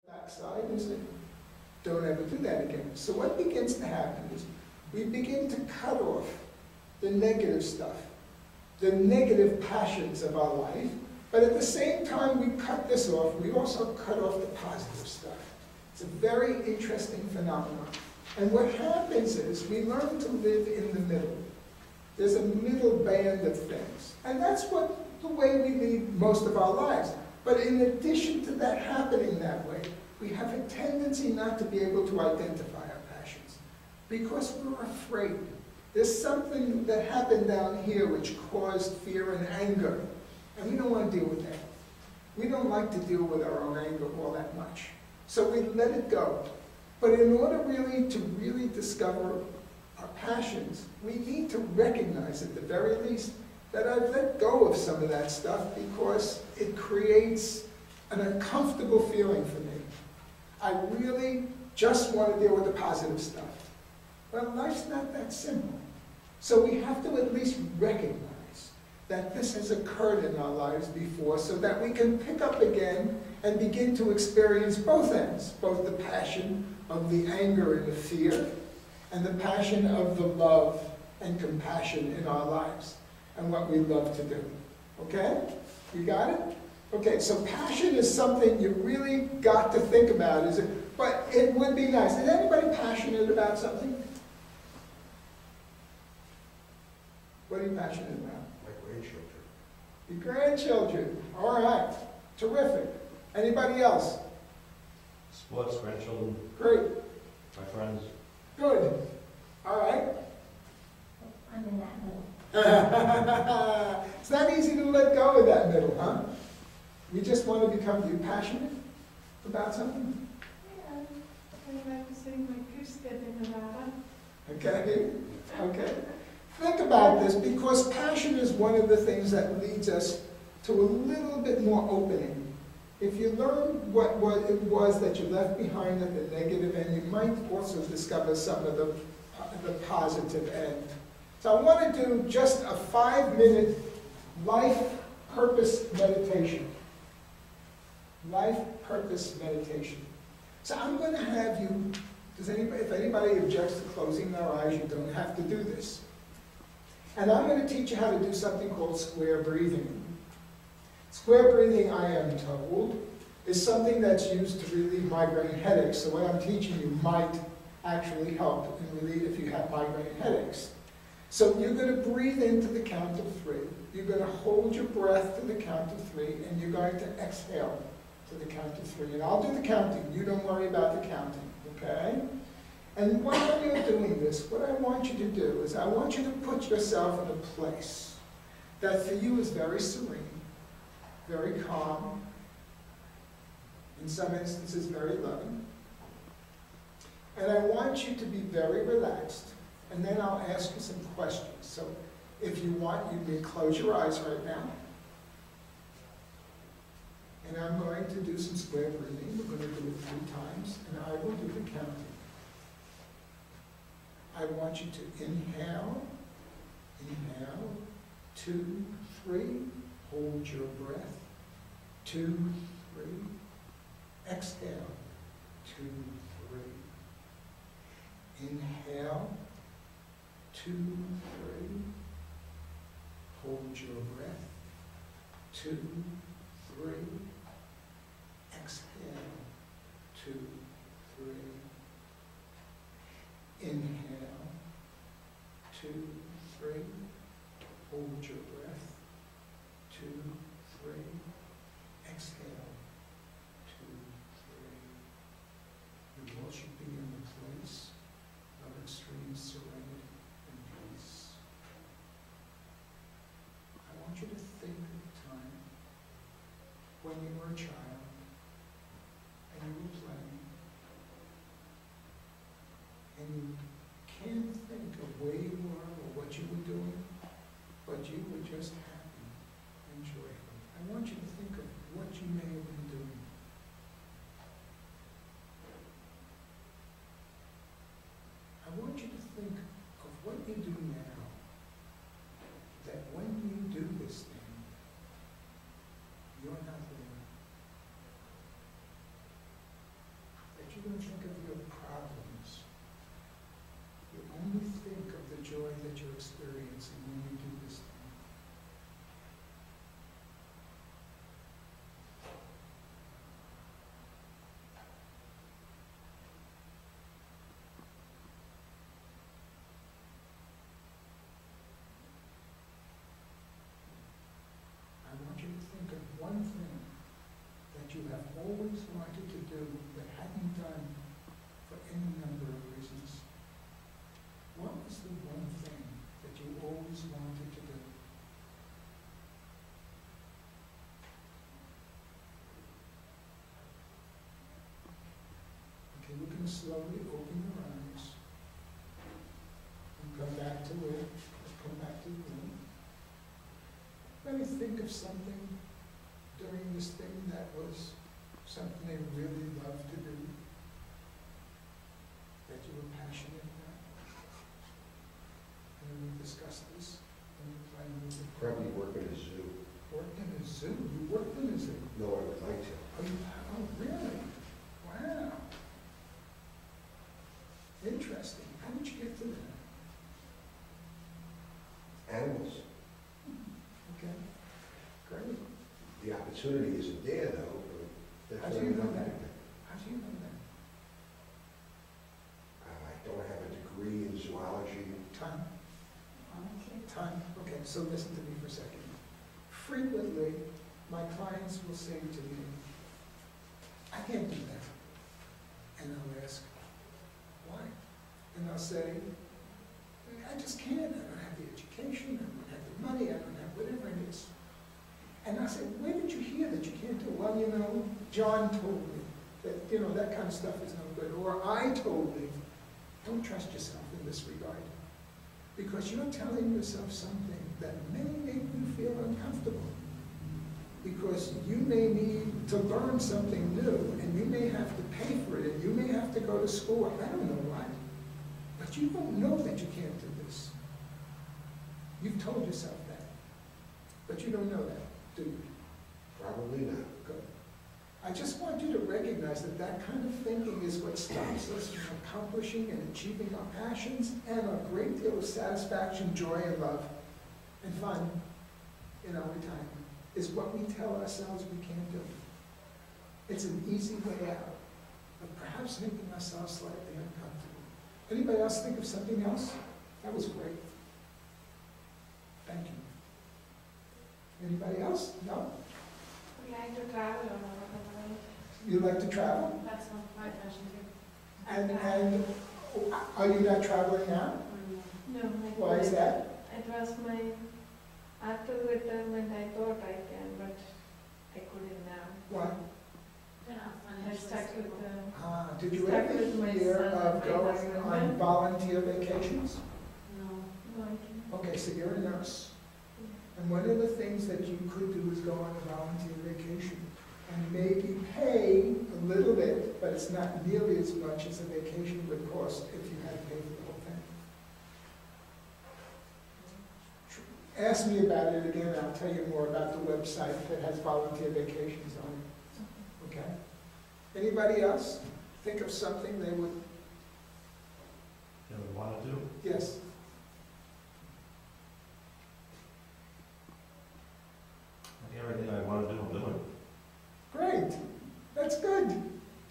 backside and say, don't ever do that again. So what begins to happen is we begin to cut off the negative stuff, the negative passions of our life, but at the same time we cut this off, we also cut off the positive stuff. It's a very interesting phenomenon. And what happens is we learn to live in the middle. There's a middle band of things. And that's the way we lead most of our lives. But in addition to that happening that way, we have a tendency not to be able to identify our passions because we're afraid. There's something that happened down here which caused fear and anger, and we don't want to deal with that. We don't like to deal with our own anger all that much. So we let it go. But in order to really discover our passions, we need to recognize at the very least that I've let go of some of that stuff because it creates an uncomfortable feeling for me. I really just want to deal with the positive stuff. Well, life's not that simple. So we have to at least recognize that this has occurred in our lives before so that we can pick up again and begin to experience both ends, both the passion of the anger and the fear, and the passion of the love and compassion in our lives, and what we love to do. Okay? You got it? Okay, so passion is something you really got to think about, but it would be nice. Is anybody passionate about something? What are you passionate about? My grandchildren. Your grandchildren. All right. Terrific. Anybody else? Sports, grandchildren. Great. My friends. Good. All right. I'm in that middle. It's not easy to let go of that middle, huh? You just want to become passionate about something? Yeah, I like to sing my goose bed in Nevada. Okay. Okay. Think about this, because passion is one of the things that leads us to a little bit more opening. If you learn what it was that you left behind at the negative end, you might also discover some of the positive end. So I want to do just a 5-minute life purpose meditation. Life purpose meditation. So I'm going to have you, if anybody objects to closing their eyes, you don't have to do this. And I'm going to teach you how to do something called square breathing. Square breathing, I am told, is something that's used to relieve migraine headaches. So what I'm teaching you might actually help and relieve if you have migraine headaches. So you're going to breathe into the count of 3. You're going to hold your breath to the count of 3, and you're going to exhale to the count of 3. And I'll do the counting. You don't worry about the counting, okay? And while you're doing this, what I want you to do is I want you to put yourself in a place that for you is very serene, very calm, in some instances very loving. And I want you to be very relaxed. And then I'll ask you some questions. So if you want, you may close your eyes right now. And I'm going to do some square breathing. We're going to do it 3 times, and I will do the counting. I want you to inhale, 2, 3, hold your breath, 2, 3, exhale, 2, 3, inhale, 2, 3, hold your breath, 2, 3, exhale, 2, 3, inhale, 2, 3, hold your breath, 2, 3, exhale, 2, 3. You all should be in the place of extreme serenity and peace. I want you to think of the time when you were a child and you were playing, and you can't think of where you were or what you were doing, but you were just happy and joyful. I want you to think of what you may have been doing. I want you to think of what you do now, that when you do this thing, you're not there. always wanted to do but hadn't done for any number of reasons? What was the one thing that you always wanted to do? Okay, we're going to slowly open your eyes and come back to it. Come back to the room. Let me think of something during this thing that was something they really loved to do, that you were passionate about. And we discussed this, and we try to move it. Probably work in a zoo. Worked in a zoo? You worked in a zoo? No, I would like to. Oh, really? Wow. Interesting. How did you get to that? Animals. Okay, great. The opportunity isn't there, though. But How do you know that? How do you know that? I don't have a degree in zoology. Time. Time. Okay, so listen to me for a second. Frequently, my clients will say to me, I can't do that. And I'll ask, why? And I'll say, I just can't. I don't have the education, I don't have the money, I don't have whatever it is. And I say, where did you hear that you can't do it? Well, you know, John told me that, you know, that kind of stuff is no good. Or I told me, don't trust yourself in this regard. Because you're telling yourself something that may make you feel uncomfortable. Because you may need to learn something new, and you may have to pay for it, and you may have to go to school. I don't know what. But you don't know that you can't do this. You've told yourself that. But you don't know that, do you? Probably not. Good. I just want you to recognize that that kind of thinking is what stops us from accomplishing and achieving our passions and a great deal of satisfaction, joy, and love, and fun in our retirement, is what we tell ourselves we can't do. It's an easy way out of perhaps making ourselves slightly uncomfortable. Anybody else think of something else? That was great. Thank you. Anybody else? No? We like to travel all over the world. You like to travel? That's not my passion too. And are you not traveling now? No. Why is that? It was my, after retirement I thought I can, but I couldn't now. Why? I stuck with the, Did you Stuck ever with my hear son of and my going husband. on volunteer vacations? no, I can't. Okay, so you're a nurse. And one of the things that you could do is go on a volunteer vacation and maybe pay a little bit, but it's not nearly as much as a vacation would cost if you had to pay for the whole thing. Ask me about it again, and I'll tell you more about the website that has volunteer vacations on it. Okay? Anybody else think of something they would? You know, want to do? Yes. I think everything I want to do, I'm doing. Great. That's good.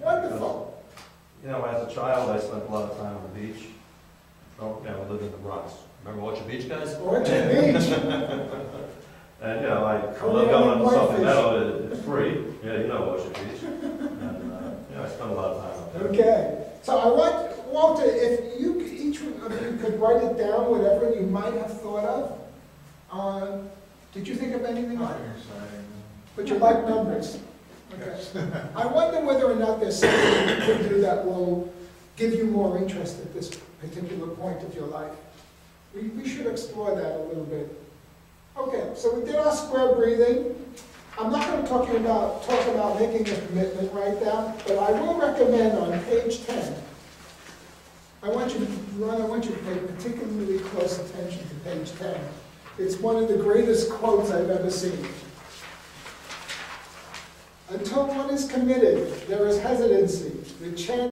Wonderful. You know, as a child, I spent a lot of time on the beach. Oh, yeah, we lived in the Bronx. Remember Orchard Beach, guys? Orchard Beach. And, you know, I love going to something meadow, it's free. Yeah, you know Orchard Beach. And, you know, I spent a lot of time up there. Okay. So I want, Walter, if you, each of you could write it down, whatever you might have thought of. Did you think of anything? But you like numbers. Okay. I wonder whether or not there's something you could do that will give you more interest at this particular point of your life. We should explore that a little bit. Okay, so we did our square breathing. I'm not going to talk about making a commitment right now, but I will recommend on page 10, I want you to pay particularly close attention to page 10. It's one of the greatest quotes I've ever seen. Until one is committed, there is hesitancy. The chance